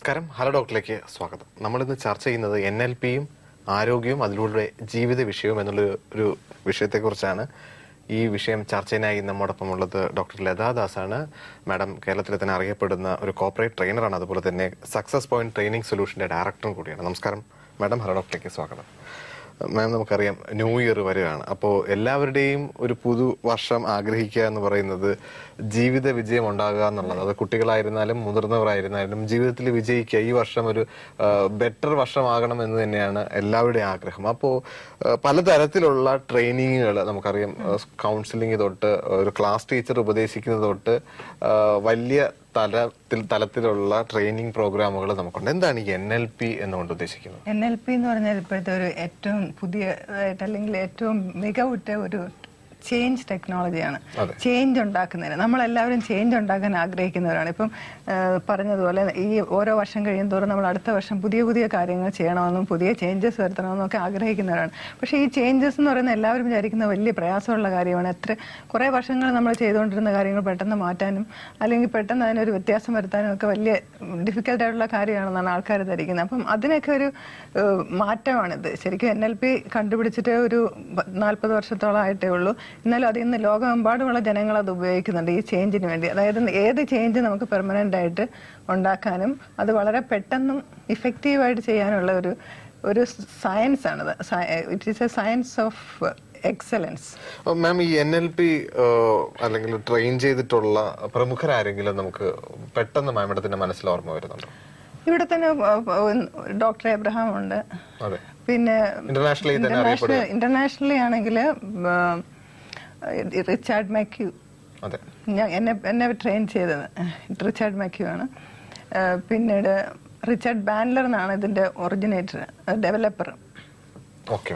നമസ്കാരം, ഹലോ ഡോക്ടറിലേക്ക് സ്വാഗതം. നമ്മളിന്ന് ചർച്ച ചെയ്യുന്നത് NLPയും ആരോഗ്യവും അതിലൂടെ ജീവിത വിഷയവും ഒരു വിഷയത്തെക്കുറിച്ചാണ്. ഈ വിഷയം ചർച്ചയിനായി നമ്മോടൊപ്പം ഉള്ളത് ഡോക്ടർ ലതാ ദാസാണ്. മാഡം കേരളത്തിലെ തന്നെ അറിയപ്പെടുന്ന ഒരു കോർപ്പറേറ്റ് ട്രെയിനറാണ്, അതുപോലെ തന്നെ സക്സസ് പോയിന്റ് ട്രെയിനിങ് സൊല്യൂഷന്റെ ഡയറക്ടറും കൂടിയാണ്. നമസ്കാരം മാഡം, ഹലോ ഡോക്ടറിലേക്ക് സ്വാഗതം. മാം, നമുക്കറിയാം ന്യൂ ഇയർ വരികയാണ്. അപ്പോൾ എല്ലാവരുടെയും ഒരു പുതുവർഷം ആഗ്രഹിക്കുക എന്ന് പറയുന്നത് ജീവിത വിജയം ഉണ്ടാകുക എന്നുള്ളത്. അത് കുട്ടികളായിരുന്നാലും മുതിർന്നവരായിരുന്നാലും ജീവിതത്തിൽ വിജയിക്കുക, ഈ വർഷം ഒരു ബെറ്റർ വർഷമാകണം എന്ന് തന്നെയാണ് എല്ലാവരുടെയും ആഗ്രഹം. അപ്പോൾ പലതരത്തിലുള്ള ട്രെയിനിങ്ങുകൾ നമുക്കറിയാം. കൗൺസിലിംഗ് തൊട്ട് ഒരു ക്ലാസ് ടീച്ചർ ഉപദേശിക്കുന്നത് തൊട്ട് വലിയ തലത്തിലുള്ള ട്രെയിനിങ് പ്രോഗ്രാമുകൾ നമുക്കുണ്ട്. എന്താണ് ഈ NLP എന്നുകൊണ്ട് ഉദ്ദേശിക്കുന്നത്? NLP എന്ന് പറഞ്ഞാൽ ഇപ്പോഴത്തെ ഒരു ഏറ്റവും പുതിയതായിട്ട് അല്ലെങ്കിൽ ഏറ്റവും മികവുറ്റ ഒരു ചേഞ്ച് ടെക്നോളജിയാണ്. ചേഞ്ച് ഉണ്ടാക്കുന്നതിന് നമ്മളെല്ലാവരും ചേഞ്ച് ഉണ്ടാക്കാൻ ആഗ്രഹിക്കുന്നവരാണ്. ഇപ്പം പറഞ്ഞതുപോലെ ഈ ഓരോ വർഷം കഴിയുന്തോറും നമ്മൾ അടുത്ത വർഷം പുതിയ പുതിയ കാര്യങ്ങൾ ചെയ്യണമെന്നും പുതിയ ചേഞ്ചസ് വരുത്തണമെന്നും ഒക്കെ ആഗ്രഹിക്കുന്നവരാണ്. പക്ഷേ ഈ ചേഞ്ചസ് എന്ന് പറയുന്നത് എല്ലാവരും വിചാരിക്കുന്ന വലിയ പ്രയാസമുള്ള കാര്യമാണ്. കുറേ വർഷങ്ങൾ നമ്മൾ ചെയ്തുകൊണ്ടിരുന്ന കാര്യങ്ങൾ പെട്ടെന്ന് മാറ്റാനും അല്ലെങ്കിൽ പെട്ടെന്ന് അതിനൊരു വ്യത്യാസം വരുത്താനും ഒക്കെ വലിയ ഡിഫിക്കൽട്ടായിട്ടുള്ള കാര്യമാണെന്നാണ് ആൾക്കാർ ധരിക്കുന്നത്. അപ്പം അതിനൊക്കെ ഒരു മാറ്റമാണിത്. ശരിക്കും NLP കണ്ടുപിടിച്ചിട്ട് ഒരു 40 വർഷത്തോളം ആയിട്ടേ ഉള്ളൂ. എന്നാലും അത് ഇന്ന് ലോകമെമ്പാടുമുള്ള ജനങ്ങൾ അത് ഉപയോഗിക്കുന്നുണ്ട് ഈ ചേഞ്ചിന് വേണ്ടി. അതായത് ഏത് ചേഞ്ച് നമുക്ക് പെർമനന്റ് ആയിട്ട് ഉണ്ടാക്കാനും അത് വളരെ പെട്ടെന്നും ഇഫക്റ്റീവായിട്ട് ചെയ്യാനുള്ള ഒരു സയൻസ് ആണിത്. It is a science of excellence. Ma'am, ഈ NLP അല്ലെങ്കിൽ ട്രെയിൻ ചെയ്തിട്ടുള്ള പ്രമുഖരാരെങ്കിലും നമുക്ക് പെട്ടെന്ന് മാഡത്തിന്റെ മനസ്സിൽ ഓർമ്മ വരുന്നുണ്ടോ? ഇവിടെ തന്നെ ഡോക്ടർ എബ്രഹാം ഉണ്ട്. പിന്നെ ഇന്റർനാഷണലി ആണെങ്കിൽ റിച്ചാർഡ് മാക്യു, എന്നെ ട്രെയിൻ ചെയ്തത് റിച്ചാർഡ് മാക്യു ആണ്. പിന്നീട് റിച്ചാർഡ് ബാൻഡലർ എന്നാണ് ഇതിന്റെ ഒറിജിനേറ്റർ, ഡെവലപ്പർ. ഓക്കെ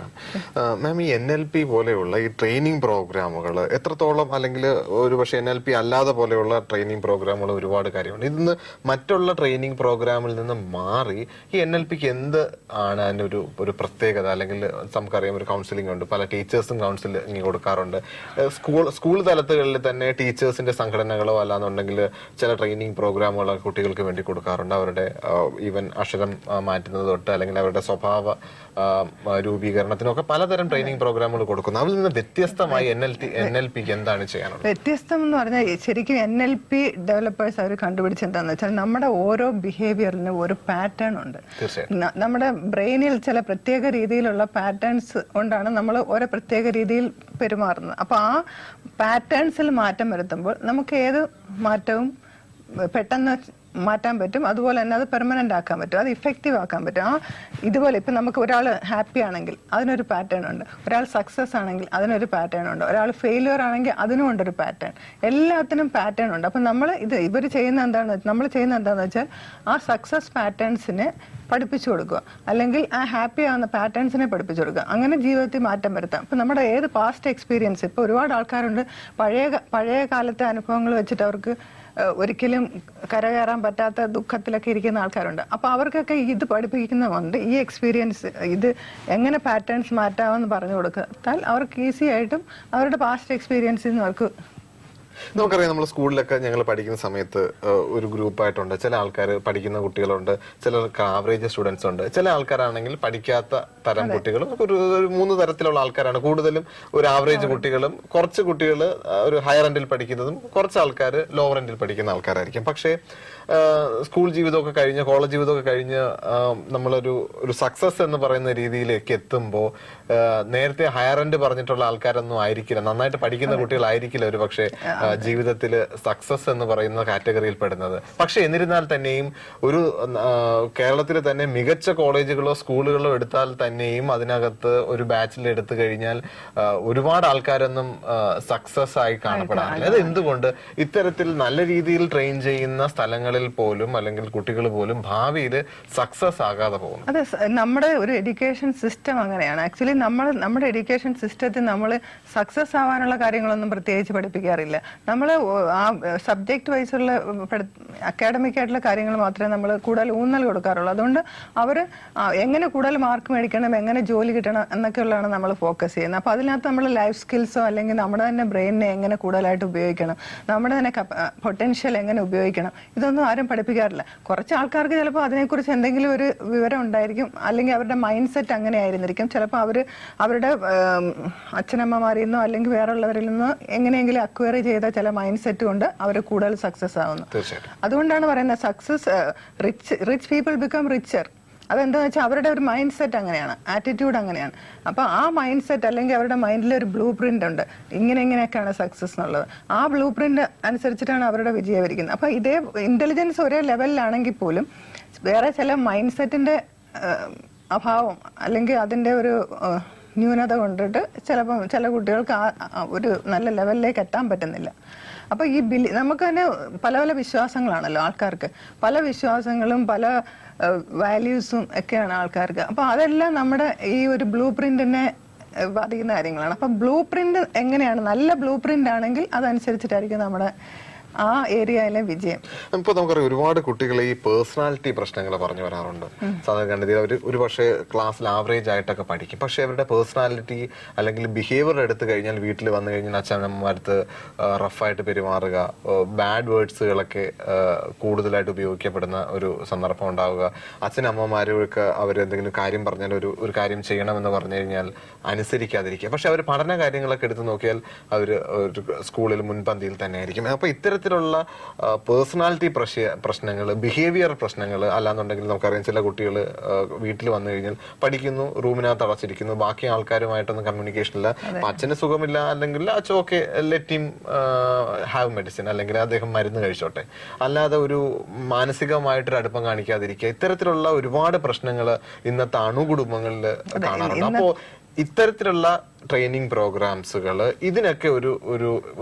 മാം, ഈ NLP പോലെയുള്ള ഈ ട്രെയിനിങ് പ്രോഗ്രാമുകൾ എത്രത്തോളം, അല്ലെങ്കിൽ ഒരു പക്ഷേ NLP അല്ലാതെ പോലെയുള്ള ട്രെയിനിങ് പ്രോഗ്രാമുകൾ ഒരുപാട് കാര്യമുണ്ട്. ഇന്ന് മറ്റുള്ള ട്രെയിനിങ് പ്രോഗ്രാമിൽ നിന്ന് മാറി ഈ NLPക്ക് എന്ത് ആണ് അതിൻ്റെ ഒരു പ്രത്യേകത? അല്ലെങ്കിൽ നമുക്കറിയാം ഒരു കൗൺസിലിംഗ് ഉണ്ട്, പല ടീച്ചേഴ്സും കൗൺസിലിംഗ് കൊടുക്കാറുണ്ട്. സ്കൂൾ തലത്തുകളിൽ തന്നെ ടീച്ചേഴ്സിന്റെ സംഘടനകളോ അല്ലാന്നുണ്ടെങ്കിൽ ചില ട്രെയിനിങ് പ്രോഗ്രാമുകൾ കുട്ടികൾക്ക് വേണ്ടി കൊടുക്കാറുണ്ട്. അവരുടെ ഈവൻ അക്ഷരം മാറ്റുന്നത് തൊട്ട് അല്ലെങ്കിൽ അവരുടെ സ്വഭാവ രൂപീകരണത്തിനൊക്കെ പലതരം ട്രെയിനിങ് പ്രോഗ്രാമുകൾ കൊടുക്കുന്നു. അതിൽ നിന്ന് വ്യത്യസ്തമായി NLPക്ക് എന്താണ് ചെയ്യാനുള്ളത്? വ്യത്യസ്തം എന്ന് പറഞ്ഞാൽ ശരിക്കും NLP ഡെവലപ്പേഴ്സ് അവർ കണ്ടുപിടിച്ചെന്താന്ന് വെച്ചാൽ നമ്മുടെ ഓരോ ബിഹേവിയറിനും ഒരു പാറ്റേൺ ഉണ്ട്. നമ്മുടെ ബ്രെയിനിൽ ചില പ്രത്യേക രീതിയിലുള്ള പാറ്റേൺസ് കൊണ്ടാണ് നമ്മൾ ഓരോ പ്രത്യേക രീതിയിൽ പെരുമാറുന്നത്. അപ്പൊ ആ പാറ്റേൺസിൽ മാറ്റം വരുത്തുമ്പോൾ നമുക്ക് ഏത് മാറ്റവും പെട്ടെന്ന് മാറ്റാൻ പറ്റും. അതുപോലെ തന്നെ അത് പെർമനന്റ് ആക്കാൻ പറ്റും, അത് ഇഫക്റ്റീവ് ആക്കാൻ പറ്റും. ഇതുപോലെ ഇപ്പം നമുക്ക് ഒരാൾ ഹാപ്പി ആണെങ്കിൽ അതിനൊരു പാറ്റേൺ ഉണ്ട്, ഒരാൾ സക്സസ് ആണെങ്കിൽ അതിനൊരു പാറ്റേൺ ഉണ്ട്, ഒരാൾ ഫെയിലിയർ ആണെങ്കിൽ അതിനും ഉണ്ടൊരു പാറ്റേൺ. എല്ലാത്തിനും പാറ്റേൺ ഉണ്ട്. അപ്പം നമ്മൾ നമ്മൾ ചെയ്യുന്ന എന്താണെന്ന് വെച്ചാൽ ആ സക്സസ് പാറ്റേൺസിനെ പഠിപ്പിച്ചു കൊടുക്കുക, അല്ലെങ്കിൽ ആ ഹാപ്പി ആവുന്ന പാറ്റേൺസിനെ പഠിപ്പിച്ചു കൊടുക്കുക. അങ്ങനെ ജീവിതത്തിൽ മാറ്റം വരുത്താം. ഇപ്പം നമ്മുടെ ഏത് പാസ്റ്റ് എക്സ്പീരിയൻസ്, ഇപ്പോൾ ഒരുപാട് ആൾക്കാരുണ്ട് പഴയ കാലത്തെ അനുഭവങ്ങൾ വെച്ചിട്ട് അവർക്ക് ഒരിക്കലും കരകയറാൻ പറ്റാത്ത ദുഃഖത്തിലൊക്കെ ഇരിക്കുന്ന ആൾക്കാരുണ്ട്. അപ്പൊ അവർക്കൊക്കെ ഇത് പഠിപ്പിക്കുന്നതുകൊണ്ട് ഈ എക്സ്പീരിയൻസ് ഇത് എങ്ങനെ പാറ്റേൺസ് മാറ്റാമെന്ന് പറഞ്ഞു കൊടുത്താൽ അവർക്ക് ഈസി ആയിട്ടും അവരുടെ പാസ്റ്റ് എക്സ്പീരിയൻസിൽ നിന്ന് അവർക്ക്. നമുക്കറിയാം, നമ്മൾ സ്കൂളിലൊക്കെ ഞങ്ങൾ പഠിക്കുന്ന സമയത്ത് ഒരു ഗ്രൂപ്പായിട്ടുണ്ട്. ചില ആൾക്കാർ പഠിക്കുന്ന കുട്ടികളുണ്ട്, ചിലർക്ക് ആവറേജ് സ്റ്റുഡൻസ് ഉണ്ട്, ചില ആൾക്കാരാണെങ്കിൽ പഠിക്കാത്ത തരം കുട്ടികളും. ഒരു 3 തരത്തിലുള്ള ആൾക്കാരാണ്. കൂടുതലും ഒരു ആവറേജ് കുട്ടികളും, കുറച്ച് കുട്ടികൾ ഒരു ഹയർ എൻഡിൽ പഠിക്കുന്നതും, കുറച്ച് ആൾക്കാർ ലോവർ എൻഡിൽ പഠിക്കുന്ന ആൾക്കാരായിരിക്കും. പക്ഷേ സ്കൂൾ ജീവിതമൊക്കെ കഴിഞ്ഞ് കോളേജ് ജീവിതമൊക്കെ കഴിഞ്ഞ് നമ്മളൊരു സക്സസ് എന്ന് പറയുന്ന രീതിയിലേക്ക് എത്തുമ്പോൾ നേരത്തെ ഹയർ എൻഡ് പറഞ്ഞിട്ടുള്ള ആൾക്കാരൊന്നും ആയിരിക്കില്ല, നന്നായിട്ട് പഠിക്കുന്ന കുട്ടികളായിരിക്കില്ല ഒരു പക്ഷേ ജീവിതത്തിൽ സക്സസ് എന്ന് പറയുന്ന കാറ്റഗറിയിൽ പെടുന്നത്. പക്ഷെ എന്നിരുന്നാൽ തന്നെയും ഒരു കേരളത്തിലെ തന്നെ മികച്ച കോളേജുകളോ സ്കൂളുകളോ എടുത്താൽ തന്നെയും അതിനകത്ത് ഒരു ബാച്ചിൽ എടുത്തു കഴിഞ്ഞാൽ ഒരുപാട് ആൾക്കാരൊന്നും സക്സസ് ആയി കാണപ്പെടാറില്ല. അത് എന്തുകൊണ്ട്? ഇത്തരത്തിൽ നല്ല രീതിയിൽ ട്രെയിൻ ചെയ്യുന്ന സ്ഥലങ്ങളിൽ പോലും അല്ലെങ്കിൽ കുട്ടികൾ പോലും ഭാവിയിൽ സക്സസ് ആകാതെ പോകുന്നു. അതെ, നമ്മുടെ ഒരു എഡ്യൂക്കേഷൻ സിസ്റ്റം അങ്ങനെയാണ്. ആക്ച്വലി നമ്മുടെ എഡ്യൂക്കേഷൻ സിസ്റ്റത്തിൽ നമ്മൾ സക്സസ് ആവാനുള്ള കാര്യങ്ങളൊന്നും പ്രത്യേകിച്ച് പഠിപ്പിക്കാറില്ല. നമ്മൾ ആ സബ്ജക്ട് വൈസുള്ള അക്കാഡമിക് ആയിട്ടുള്ള കാര്യങ്ങൾ മാത്രമേ നമ്മൾ കൂടുതൽ ഊന്നൽ കൊടുക്കാറുള്ളൂ. അതുകൊണ്ട് അവർ എങ്ങനെ കൂടുതൽ മാർക്ക് മേടിക്കണം, എങ്ങനെ ജോലി കിട്ടണം എന്നൊക്കെയുള്ളതാണ് നമ്മൾ ഫോക്കസ് ചെയ്യുന്നത്. അപ്പോൾ അതിനകത്ത് നമ്മൾ ലൈഫ് സ്കിൽസോ അല്ലെങ്കിൽ നമ്മുടെ തന്നെ ബ്രെയിനിനെ എങ്ങനെ കൂടുതലായിട്ട് ഉപയോഗിക്കണം, നമ്മുടെ തന്നെ പൊട്ടൻഷ്യൽ എങ്ങനെ ഉപയോഗിക്കണം, ഇതൊന്നും ആരും പഠിപ്പിക്കാറില്ല. കുറച്ച് ആൾക്കാർക്ക് ചിലപ്പോൾ അതിനെക്കുറിച്ച് എന്തെങ്കിലും ഒരു വിവരം ഉണ്ടായിരിക്കും, അല്ലെങ്കിൽ അവരുടെ മൈൻഡ് സെറ്റ് അങ്ങനെ ആയിരുന്നിരിക്കും. ചിലപ്പോൾ അവരുടെ അച്ഛനമ്മമാരിൽ നിന്നോ അല്ലെങ്കിൽ വേറെയുള്ളവരിൽ നിന്നോ എങ്ങനെയെങ്കിലും അക്വയർ ചെയ്ത ചില മൈൻഡ് സെറ്റ് കൊണ്ട് അവർ കൂടുതൽ സക്സസ് ആവുന്നു. അതുകൊണ്ടാണ് പറയുന്നത് success rich people become richer. അതെന്താണെന്ന് വെച്ചാൽ അവരുടെ ഒരു മൈൻഡ് സെറ്റ് അങ്ങനെയാണ്, ആറ്റിറ്റ്യൂഡ് അങ്ങനെയാണ്. അപ്പോൾ ആ മൈൻഡ് സെറ്റ് അല്ലെങ്കിൽ അവരുടെ മൈൻഡിൽ ഒരു ബ്ലൂ പ്രിന്റ് ഉണ്ട്, ഇങ്ങനെയൊക്കെയാണ് സക്സസ് എന്നുള്ളത്. ആ ബ്ലൂ പ്രിന്റ് അനുസരിച്ചിട്ടാണ് അവരുടെ വിജയം ഇരിക്കുന്നത്. അപ്പോൾ ഇതേ ഇന്റലിജൻസ് ഒരേ ലെവലിലാണെങ്കിൽ പോലും വേറെ ചില മൈൻഡ് സെറ്റിന്റെ അഭാവം അല്ലെങ്കിൽ അതിന്റെ ഒരു ന്യൂനത കൊണ്ടിട്ട് ചിലപ്പോൾ ചില കുട്ടികൾക്ക് ഒരു നല്ല ലെവലിലേക്ക് എത്താൻ പറ്റുന്നില്ല. അപ്പോൾ ഈ നമുക്ക് തന്നെ പല പല വിശ്വാസങ്ങളാണല്ലോ ആൾക്കാർക്ക്, പല വിശ്വാസങ്ങളും പല വാല്യൂസും ഒക്കെയാണ് ആൾക്കാർക്ക്. അപ്പോൾ അതെല്ലാം നമ്മുടെ ഈ ഒരു ബ്ലൂ പ്രിന്റിനെ ബാധിക്കുന്ന കാര്യങ്ങളാണ്. അപ്പം ബ്ലൂ പ്രിന്റ് എങ്ങനെയാണ്, നല്ല ബ്ലൂ പ്രിന്റ് ആണെങ്കിൽ അതനുസരിച്ചിട്ടായിരിക്കും നമ്മുടെ ആ ഏരിയയിലെ വിജയം. ഇപ്പൊ നമുക്കറിയാം ഒരുപാട് കുട്ടികൾ ഈ പേഴ്സണാലിറ്റി പ്രശ്നങ്ങൾ പറഞ്ഞു വരാറുണ്ട്. സാധാരണഗതിയിൽ അവർ ഒരു പക്ഷേ ക്ലാസ്സിൽ ആവറേജ് ആയിട്ടൊക്കെ പഠിക്കും, പക്ഷെ അവരുടെ പേഴ്സണാലിറ്റി അല്ലെങ്കിൽ ബിഹേവിയർ എടുത്തു കഴിഞ്ഞാൽ വീട്ടിൽ വന്നു കഴിഞ്ഞാൽ അച്ഛനമ്മമാരടുത്ത് റഫായിട്ട് പെരുമാറുക, ബാഡ് വേർഡ്സുകളൊക്കെ കൂടുതലായിട്ട് ഉപയോഗിക്കപ്പെടുന്ന ഒരു സന്ദർഭം ഉണ്ടാവുക, അച്ഛനമ്മമാരൊക്കെ അവരെന്തെങ്കിലും കാര്യം പറഞ്ഞാൽ ഒരു കാര്യം ചെയ്യണമെന്ന് പറഞ്ഞു കഴിഞ്ഞാൽ അനുസരിക്കാതിരിക്കുക. പക്ഷെ അവർ പഠന കാര്യങ്ങളൊക്കെ എടുത്തു നോക്കിയാൽ അവർ സ്കൂളിൽ മുൻപന്തിയിൽ തന്നെ ആയിരിക്കും. അപ്പൊ ഇത്തരത്തിലുള്ള പേഴ്സണാലിറ്റി പ്രശ്നങ്ങൾ, ബിഹേവിയർ പ്രശ്നങ്ങൾ അല്ലാന്നുണ്ടെങ്കിൽ നമുക്കറിയാം ചില കുട്ടികൾ വീട്ടിൽ വന്നു കഴിഞ്ഞാൽ പഠിക്കുന്നു, റൂമിനകത്ത് അടച്ചിരിക്കുന്നു, ബാക്കി ആൾക്കാരുമായിട്ടൊന്നും കമ്മ്യൂണിക്കേഷൻ ഇല്ല, അച്ഛന് സുഖമില്ല അല്ലെങ്കിൽ അച്ഛൻ okay let him have medicine, അല്ലെങ്കിൽ അദ്ദേഹം മരുന്ന് കഴിച്ചോട്ടെ, അല്ലാതെ ഒരു മാനസികമായിട്ടൊരു അടുപ്പം കാണിക്കാതിരിക്കുക. ഇത്തരത്തിലുള്ള ഒരുപാട് പ്രശ്നങ്ങൾ ഇന്നത്തെ അണുകുടുംബങ്ങളിൽ കാണാറുണ്ട്. അപ്പോ ഇത്തരത്തിലുള്ള ട്രെയിനിങ് പ്രോഗ്രാംസുകൾ ഇതിനൊക്കെ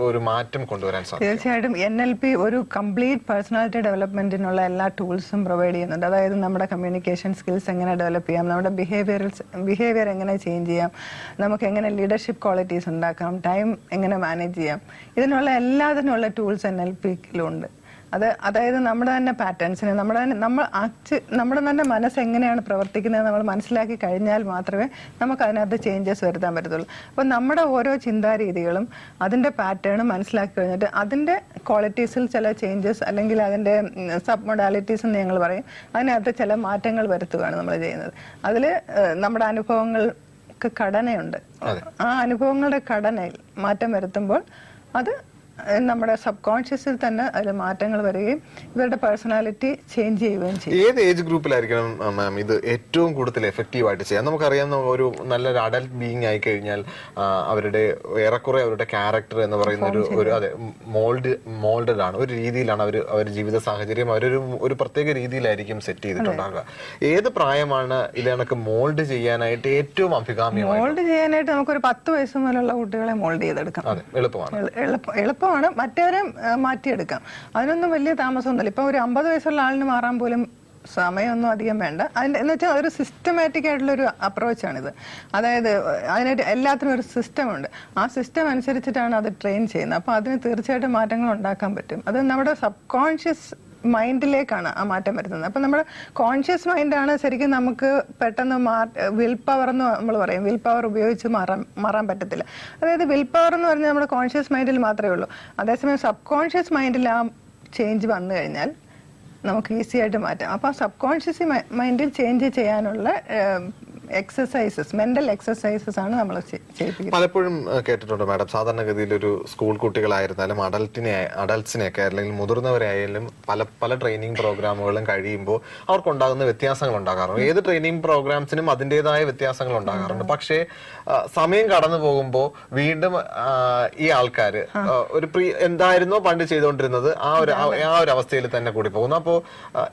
ഒരു മാറ്റം കൊണ്ടുവരാൻ സാധിക്കും. തീർച്ചയായിട്ടും NLP ഒരു കംപ്ലീറ്റ് പേഴ്സണാലിറ്റി ഡെവലപ്മെന്റിനുള്ള എല്ലാ ടൂൾസും പ്രൊവൈഡ് ചെയ്യുന്നുണ്ട്. അതായത് നമ്മുടെ കമ്മ്യൂണിക്കേഷൻ സ്കിൽസ് എങ്ങനെ ഡെവലപ്പ് ചെയ്യാം, നമ്മുടെ ബിഹേവിയർ എങ്ങനെ ചേഞ്ച് ചെയ്യാം, നമുക്ക് എങ്ങനെ ലീഡർഷിപ്പ് ക്വാളിറ്റീസ് ഉണ്ടാക്കാം, ടൈം എങ്ങനെ മാനേജ് ചെയ്യാം, ഇതിനുള്ള എല്ലാത്തിനുള്ള ടൂൾസ് NLPയിലുണ്ട്. അതായത് നമ്മുടെ തന്നെ പാറ്റേൺസിനെ നമ്മുടെ തന്നെ മനസ്സ് എങ്ങനെയാണ് പ്രവർത്തിക്കുന്നത് നമ്മൾ മനസ്സിലാക്കി കഴിഞ്ഞാൽ മാത്രമേ നമുക്ക് അതിനകത്ത് ചേഞ്ചസ് വരുത്താൻ പറ്റത്തുള്ളൂ. അപ്പോൾ നമ്മുടെ ഓരോ ചിന്താരീതികളും അതിൻ്റെ പാറ്റേണും മനസ്സിലാക്കി കഴിഞ്ഞിട്ട് അതിൻ്റെ ക്വാളിറ്റീസിൽ ചില ചേഞ്ചസ് അല്ലെങ്കിൽ അതിൻ്റെ സബ് മൊഡാലിറ്റീസ് എന്ന് ഞങ്ങൾ പറയും, അതിനകത്ത് ചില മാറ്റങ്ങൾ വരുത്തുകയാണ് നമ്മൾ ചെയ്യുന്നത്. അതിൽ നമ്മുടെ അനുഭവങ്ങൾക്ക് ഘടനയുണ്ട്. ആ അനുഭവങ്ങളുടെ ഘടനയിൽ മാറ്റം വരുത്തുമ്പോൾ അത് നമ്മുടെ സബ് കോൺഷ്യസിൽ തന്നെ അതിൽ മാറ്റങ്ങൾ വരികയും ഇവരുടെ പേഴ്സണാലിറ്റി ചേഞ്ച് ചെയ്യുകയും ചെയ്യും. ഏത് ഏജ് ഗ്രൂപ്പിലായിരിക്കണം മാം ഇത് ഏറ്റവും കൂടുതൽ എഫക്റ്റീവ് ആയിട്ട് ചെയ്യാം? നമുക്കറിയാം ഒരു നല്ലൊരു അഡൽട്ട് ബീയിങ് ആയി കഴിഞ്ഞാൽ അവരുടെ ഏറെക്കുറെ അവരുടെ ക്യാരക്ടർ എന്ന് പറയുന്ന ഒരു അതെ മോൾഡഡ് ആണ്, ഒരു രീതിയിലാണ് അവർ ജീവിത സാഹചര്യം ഒരു പ്രത്യേക രീതിയിലായിരിക്കും സെറ്റ് ചെയ്തിട്ടുണ്ടാകുക. ഏത് പ്രായമാണ് ഇതിനൊക്കെ മോൾഡ് ചെയ്യാനായിട്ട് ഏറ്റവും അഭികാമ്യമായി? മോൾഡ് ചെയ്യാനായിട്ട് നമുക്കൊരു 10 വയസ്സ് മുതലുള്ള കുട്ടികളെ മോൾഡ് ചെയ്തെടുക്കാം. അതെ, എളുപ്പമാണ്. മറ്റവരെ മാറ്റിയെടുക്കാം. അതിനൊന്നും വലിയ താമസമൊന്നുമില്ല. ഇപ്പൊ ഒരു 50 വയസ്സുള്ള ആളിന് മാറാൻ പോലും സമയമൊന്നും അധികം വേണ്ട. അതിൻ്റെ എന്ന് വെച്ചാൽ അതൊരു സിസ്റ്റമാറ്റിക് ആയിട്ടുള്ളൊരു അപ്രോച്ചാണിത്. അതായത് അതിനായിട്ട് എല്ലാത്തിനും ഒരു സിസ്റ്റം ഉണ്ട്. ആ സിസ്റ്റം അനുസരിച്ചിട്ടാണ് അത് ട്രെയിൻ ചെയ്യുന്നത്. അപ്പോൾ അതിന് തീർച്ചയായിട്ടും മാറ്റങ്ങൾ ഉണ്ടാക്കാൻ പറ്റും. അത് നമ്മുടെ സബ് കോൺഷ്യസ് മൈൻഡിലേക്കാണ് ആ മാറ്റം വരുന്നത്. അപ്പം നമ്മുടെ കോൺഷ്യസ് മൈൻഡാണ് ശരിക്കും നമുക്ക് പെട്ടെന്ന് വിൽ പവർ എന്ന് നമ്മൾ പറയും. വിൽ പവർ ഉപയോഗിച്ച് മാറാൻ പറ്റത്തില്ല. അതായത് വിൽ പവർ എന്ന് പറഞ്ഞാൽ നമ്മുടെ കോൺഷ്യസ് മൈൻഡിൽ മാത്രമേ ഉള്ളൂ. അതേസമയം സബ് കോൺഷ്യസ് മൈൻഡിൽ ആ ചേഞ്ച് വന്നു കഴിഞ്ഞാൽ നമുക്ക് ഈസി ആയിട്ട് മാറ്റാം. അപ്പോൾ സബ് കോൺഷ്യസ് മൈൻഡിൽ ചേഞ്ച് ചെയ്യാനുള്ള എക്സസൈസസ്, മെന്റൽ എക്സസൈസസ് ആണ് നമ്മൾ ചെയ്യിപ്പിക്കുന്നത്. പലപ്പോഴും കേട്ടിട്ടുണ്ട് മാഡം, സാധാരണഗതിയിൽ ഒരു സ്കൂൾ കുട്ടികളായിരുന്നാലും അഡൽട്സിനെയൊക്കെ അല്ലെങ്കിൽ മുതിർന്നവരായാലും പല ട്രെയിനിങ് പ്രോഗ്രാമുകളും കഴിയുമ്പോൾ അവർക്കുണ്ടാകുന്ന വ്യത്യാസങ്ങൾ ഉണ്ടാകാറുണ്ട്. ഏത് ട്രെയിനിങ് പ്രോഗ്രാംസിനും അതിൻ്റെതായ വ്യത്യാസങ്ങൾ ഉണ്ടാകാറുണ്ട്. പക്ഷേ സമയം കടന്നു പോകുമ്പോൾ വീണ്ടും ഈ ആൾക്കാർ ഒരു എന്തായിരുന്നോ പണ്ട് ചെയ്തുകൊണ്ടിരുന്നത് ആ ഒരു അവസ്ഥയിൽ തന്നെ കൂടി പോകുന്നു. അപ്പോൾ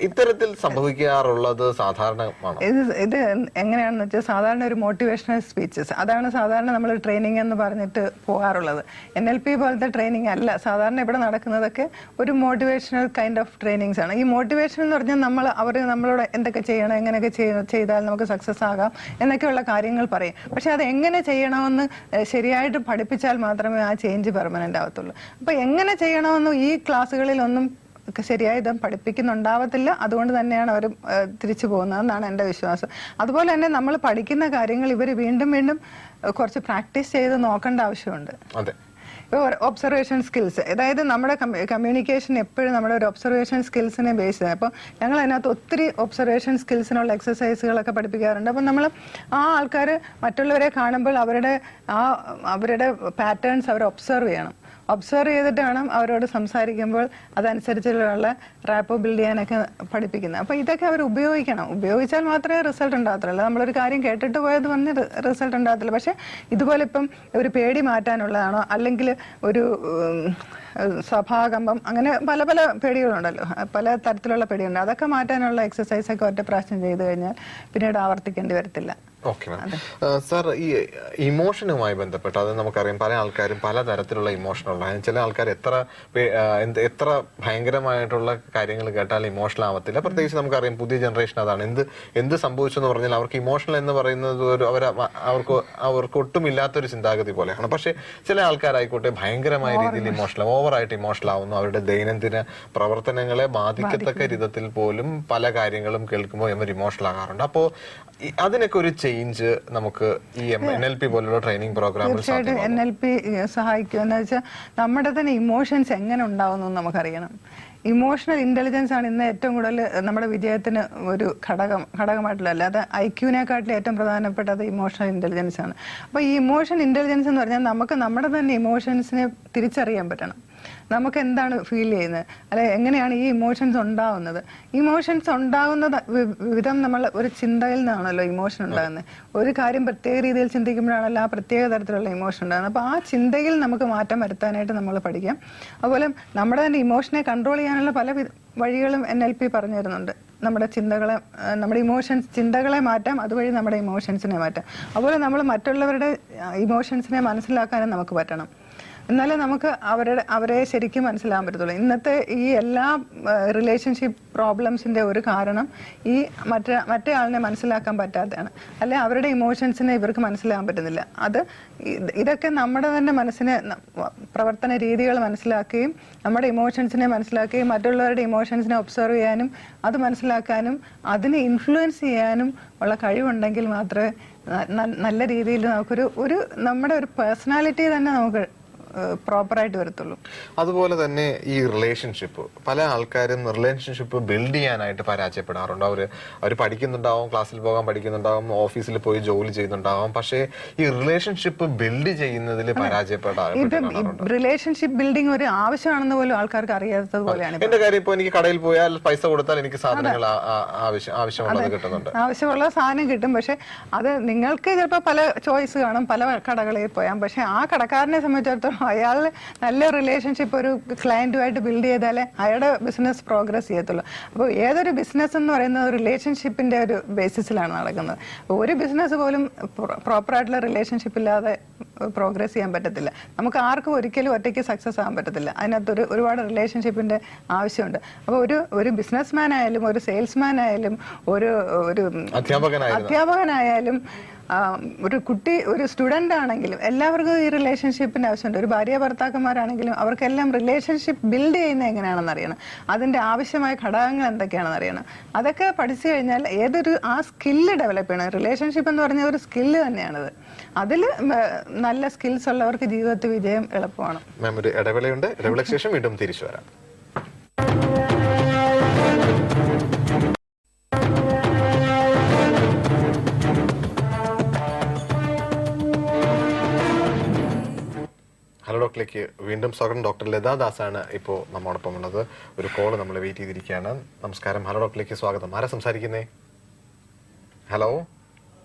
ഇത്തരത്തിൽ സംഭവിക്കാറുള്ളത് സാധാരണമാണ്. ഇത് എങ്ങനെയാണെന്ന് വെച്ചാൽ സാധാരണ ഒരു മോട്ടിവേഷണൽ സ്പീച്ചസ്, അതാണ് സാധാരണ നമ്മൾ ട്രെയിനിങ് എന്ന് പറഞ്ഞിട്ട് പോകാറുള്ളത്. NLP പോലത്തെ ട്രെയിനിങ് അല്ല സാധാരണ ഇവിടെ നടക്കുന്നതൊക്കെ. ഒരു മോട്ടിവേഷണൽ കൈൻഡ് ഓഫ് ട്രെയിനിങ്സ് ആണ്. ഈ മോട്ടിവേഷൻ എന്ന് പറഞ്ഞാൽ അവർ നമ്മളോട് എന്തൊക്കെ ചെയ്യണം, എങ്ങനെയൊക്കെ ചെയ്താൽ നമുക്ക് സക്സസ് ആകാം എന്നൊക്കെയുള്ള കാര്യങ്ങൾ പറയും. പക്ഷെ അത് എങ്ങനെ ചെയ്യണമെന്ന് ശരിയായിട്ട് പഠിപ്പിച്ചാൽ മാത്രമേ ആ ചേഞ്ച് പെർമനന്റ് ആവത്തുള്ളൂ. അപ്പൊ എങ്ങനെ ചെയ്യണമെന്ന് ഈ ക്ലാസ്സുകളിലൊന്നും ശരിയായി ഇതും പഠിപ്പിക്കുന്നുണ്ടാവത്തില്ല. അതുകൊണ്ട് തന്നെയാണ് അവർ തിരിച്ചു പോകുന്നതെന്നാണ് എൻ്റെ വിശ്വാസം. അതുപോലെ തന്നെ നമ്മൾ പഠിക്കുന്ന കാര്യങ്ങൾ ഇവർ വീണ്ടും വീണ്ടും കുറച്ച് പ്രാക്ടീസ് ചെയ്ത് നോക്കേണ്ട ആവശ്യമുണ്ട്. ഇപ്പോൾ ഒബ്സർവേഷൻ സ്കിൽസ്, അതായത് നമ്മുടെ കമ്മ്യൂണിക്കേഷൻ എപ്പോഴും നമ്മുടെ ഒരു ഒബ്സർവേഷൻ സ്കിൽസിനെ ബേസ് ചെയ്ത്. അപ്പോൾ ഞങ്ങൾ അതിനകത്ത് ഒത്തിരി ഒബ്സർവേഷൻ സ്കിൽസിനുള്ള എക്സസൈസുകളൊക്കെ പഠിപ്പിക്കാറുണ്ട്. അപ്പം നമ്മൾ ആ ആൾക്കാർ മറ്റുള്ളവരെ കാണുമ്പോൾ അവരുടെ പാറ്റേൺസ് അവർ ഒബ്സർവ് ചെയ്യണം. ഒബ്സർവ് ചെയ്തിട്ട് വേണം അവരോട് സംസാരിക്കുമ്പോൾ അതനുസരിച്ചുള്ള റാപ്പോ ബിൽഡ് ചെയ്യാനൊക്കെ പഠിപ്പിക്കുന്നത്. അപ്പോൾ ഇതൊക്കെ അവർ ഉപയോഗിക്കണം. ഉപയോഗിച്ചാൽ മാത്രമേ റിസൾട്ട് ഉണ്ടാകത്തുള്ളൂ. നമ്മളൊരു കാര്യം കേട്ടിട്ട് പോയത് പറഞ്ഞ് റിസൾട്ട് ഉണ്ടാകത്തില്ല. പക്ഷെ ഇതുപോലെ ഇപ്പം ഒരു പേടി മാറ്റാനുള്ളതാണോ, അല്ലെങ്കിൽ ഒരു സഭാകമ്പം, അങ്ങനെ പല പല പേടികളുണ്ടല്ലോ, പല തരത്തിലുള്ള പേടിയുണ്ട്. അതൊക്കെ മാറ്റാനുള്ള എക്സസൈസൊക്കെ ഒറ്റ പ്രാവശ്യം ചെയ്തു കഴിഞ്ഞാൽ പിന്നീട് ആവർത്തിക്കേണ്ടി വരത്തില്ല. Okay ma'am. സാർ, ഈ ഇമോഷനുമായി ബന്ധപ്പെട്ട് അത് നമുക്കറിയാം, പല ആൾക്കാരും പലതരത്തിലുള്ള ഇമോഷനുള്ള. ചില ആൾക്കാർ എത്ര ഭയങ്കരമായിട്ടുള്ള കാര്യങ്ങൾ കേട്ടാൽ ഇമോഷണൽ ആവത്തില്ല. പ്രത്യേകിച്ച് നമുക്കറിയാം പുതിയ ജനറേഷൻ അതാണ്. എന്ത് സംഭവിച്ചു എന്ന് പറഞ്ഞാൽ അവർക്ക് ഇമോഷണൽ എന്ന് പറയുന്നത് അവർക്ക് ഒട്ടുമില്ലാത്തൊരു ചിന്താഗതി പോലെയാണ്. പക്ഷെ ചില ആൾക്കാരായിക്കോട്ടെ ഭയങ്കരമായ രീതിയിൽ ഓവറായിട്ട് ഇമോഷണൽ ആവുന്നു. അവരുടെ ദൈനംദിന പ്രവർത്തനങ്ങളെ ബാധിക്കത്തക്ക വിധത്തിൽ പോലും പല കാര്യങ്ങളും കേൾക്കുമ്പോൾ ഇവർ ഇമോഷണൽ ആകാറുണ്ട്. അപ്പോൾ അതിനൊക്കെ ഒരു ചേഞ്ച് നമുക്ക് ഈ NLP പോലുള്ള ട്രെയിനിങ് പ്രോഗ്രാമിൽ തീർച്ചയായിട്ടും NLP സഹായിക്കും. എന്ന് വെച്ചാൽ നമ്മുടെ തന്നെ ഇമോഷൻസ് എങ്ങനെ ഉണ്ടാവുന്നു നമുക്കറിയണം. ഇമോഷണൽ ഇന്റലിജൻസ് ആണ് ഇന്ന് ഏറ്റവും കൂടുതൽ നമ്മുടെ വിജയത്തിന് ഒരു ഘടകമായിട്ടുള്ള, അല്ലാതെ IQ-നെക്കാട്ടിലും ഏറ്റവും പ്രധാനപ്പെട്ടത് ഇമോഷണൽ ഇന്റലിജൻസ് ആണ്. അപ്പോൾ ഈ ഇമോഷൻ ഇന്റലിജൻസ് എന്ന് പറഞ്ഞാൽ നമുക്ക് നമ്മുടെ തന്നെ ഇമോഷൻസിനെ തിരിച്ചറിയാൻ പറ്റണം. നമുക്ക് എന്താണ് ഫീൽ ചെയ്യുന്നത്, അല്ലെ എങ്ങനെയാണ് ഈ ഇമോഷൻസ് ഉണ്ടാവുന്നത്. ഇമോഷൻസ് ഉണ്ടാകുന്ന വിധം നമ്മൾ ഒരു ചിന്തയിൽ നിന്നാണല്ലോ ഇമോഷൻ ഉണ്ടാകുന്നത്. ഒരു കാര്യം പ്രത്യേക രീതിയിൽ ചിന്തിക്കുമ്പോഴാണല്ലോ ആ പ്രത്യേക തരത്തിലുള്ള ഇമോഷൻ ഉണ്ടാകുന്നത്. അപ്പോൾ ആ ചിന്തയിൽ നമുക്ക് മാറ്റം വരുത്താനായിട്ട് നമ്മൾ പഠിക്കാം. അതുപോലെ നമ്മുടെ തന്നെ ഇമോഷനെ കൺട്രോൾ ചെയ്യാനുള്ള പല വഴികളും NLP പറഞ്ഞു തരുന്നുണ്ട്. നമ്മുടെ ചിന്തകളെ മാറ്റാം, അതുവഴി നമ്മുടെ ഇമോഷൻസിനെ മാറ്റാം. അതുപോലെ നമ്മൾ മറ്റുള്ളവരുടെ ഇമോഷൻസിനെ മനസ്സിലാക്കാനും നമുക്ക് പറ്റണം. എന്നാലേ നമുക്ക് അവരെ ശരിക്കും മനസ്സിലാക്കാൻ പറ്റത്തുള്ളൂ. ഇന്നത്തെ ഈ എല്ലാ റിലേഷൻഷിപ്പ് പ്രോബ്ലംസിന്റെ ഒരു കാരണം ഈ മറ്റേ ആളിനെ മനസ്സിലാക്കാൻ പറ്റാത്തതാണ്. അല്ലെ അവരുടെ ഇമോഷൻസിനെ ഇവർക്ക് മനസ്സിലാക്കാൻ പറ്റുന്നില്ല. ഇതൊക്കെ നമ്മുടെ തന്നെ മനസ്സിനെ, പ്രവർത്തന രീതികൾ മനസ്സിലാക്കുകയും നമ്മുടെ ഇമോഷൻസിനെ മനസ്സിലാക്കുകയും മറ്റുള്ളവരുടെ ഇമോഷൻസിനെ ഒബ്സർവ് ചെയ്യാനും അത് മനസ്സിലാക്കാനും അതിനെ ഇൻഫ്ലുവൻസ് ചെയ്യാനും ഉള്ള കഴിവുണ്ടെങ്കിൽ മാത്രമേ നല്ല രീതിയിൽ നമുക്കൊരു നമ്മുടെ ഒരു പേഴ്സണാലിറ്റി തന്നെ നമുക്ക് പ്രോപ്പറായിട്ട് വരത്തുള്ളൂ. അതുപോലെ തന്നെ ഈ റിലേഷൻഷിപ്പ്, പല ആൾക്കാരും റിലേഷൻഷിപ്പ് ബിൽഡ് ചെയ്യാനായിട്ട് പരാജയപ്പെടാറുണ്ട്. അവർ പഠിക്കുന്നുണ്ടാവും, ക്ലാസ്സിൽ പോകാൻ പഠിക്കുന്നുണ്ടാവും, ഓഫീസിൽ പോയി ജോലി ചെയ്യുന്നുണ്ടാവും. പക്ഷേ ഈ റിലേഷൻഷിപ്പ് ബിൽഡ് ചെയ്യുന്നതിൽ പരാജയപ്പെടാറുണ്ട്. റിലേഷൻഷിപ്പ് ബിൽഡിംഗ് ഒരു ആവശ്യമാണെന്ന് പോലും ആൾക്കാർക്ക് അറിയാത്തത് പോലെയാണ്. എന്റെ കാര്യം ഇപ്പൊ എനിക്ക് കടയിൽ പോയാൽ പൈസ കൊടുത്താൽ എനിക്ക് സാധനങ്ങൾ ആവശ്യമുള്ളത് കിട്ടുന്നുണ്ട്. ആവശ്യമുള്ള സാധനം കിട്ടും. പക്ഷെ അത് നിങ്ങൾക്ക് ചിലപ്പോൾ പല ചോയ്സ് കാണും, പല കടകളിൽ പോയാൽ. പക്ഷെ ആ കടക്കാരനെ സംബന്ധിച്ചിടത്തോളം അയാൾ നല്ല റിലേഷൻഷിപ്പ് ഒരു ക്ലയന്റുമായിട്ട് ബിൽഡ് ചെയ്താലേ അയാളുടെ ബിസിനസ് പ്രോഗ്രസ് ചെയ്യത്തുള്ളൂ. അപ്പോൾ ഏതൊരു ബിസിനസ് എന്ന് പറയുന്നത് റിലേഷൻഷിപ്പിന്റെ ഒരു ബേസിസിലാണ് നടക്കുന്നത്. ഒരു ബിസിനസ് പോലും പ്രോപ്പറായിട്ടുള്ള റിലേഷൻഷിപ്പ് ഇല്ലാതെ പ്രോഗ്രസ് ചെയ്യാൻ പറ്റത്തില്ല. നമുക്ക് ആർക്കും ഒരിക്കലും ഒറ്റയ്ക്ക് സക്സസ് ആകാൻ പറ്റത്തില്ല. അതിനകത്ത് ഒരുപാട് റിലേഷൻഷിപ്പിന്റെ ആവശ്യമുണ്ട്. അപ്പോൾ ഒരു ബിസിനസ്മാൻ ആയാലും ഒരു സെയിൽസ്മാൻ ആയാലും ഒരു അധ്യാപകനായാലും ഒരു സ്റ്റുഡന്റ് ആണെങ്കിലും എല്ലാവർക്കും ഈ റിലേഷൻഷിപ്പിന്റെ ആവശ്യമുണ്ട്. ഒരു ഭാര്യ ഭർത്താക്കന്മാരാണെങ്കിലും അവർക്കെല്ലാം റിലേഷൻഷിപ്പ് ബിൽഡ് ചെയ്യുന്നത് എങ്ങനെയാണെന്ന് അറിയണം. അതിന്റെ ആവശ്യമായ ഘടകങ്ങൾ എന്തൊക്കെയാണെന്ന് അറിയണം. അതൊക്കെ പഠിച്ചു കഴിഞ്ഞാൽ ആ സ്കില്ല് ഡെവലപ്പ് ചെയ്യണം. റിലേഷൻഷിപ്പ് എന്ന് പറഞ്ഞ ഒരു സ്കില്ല് തന്നെയാണത്. അതിൽ നല്ല സ്കിൽസ് ഉള്ളവർക്ക് ജീവിതത്തിൽ വിജയം എളുപ്പമാണ്. മാം, ഒരു ഇടവേളയുണ്ട്. ഇടവേളയ്ക്ക് ശേഷം വീണ്ടും തിരിച്ചു വരാം. ഹലോ ഡോക്ടറിലേക്ക് വീണ്ടും സ്വാഗതം. ഡോക്ടർ ലതാ ദാസാണ് ഇപ്പോൾ നമ്മോടൊപ്പം ഉള്ളത്. ഒരു കോള് നമ്മൾ വെയിറ്റ് ചെയ്തിരിക്കുകയാണ്. നമസ്കാരം. ഹലോ ഡോക്ടറിലേക്ക് സ്വാഗതം. ആരാ സംസാരിക്കുന്നേ? ഹലോ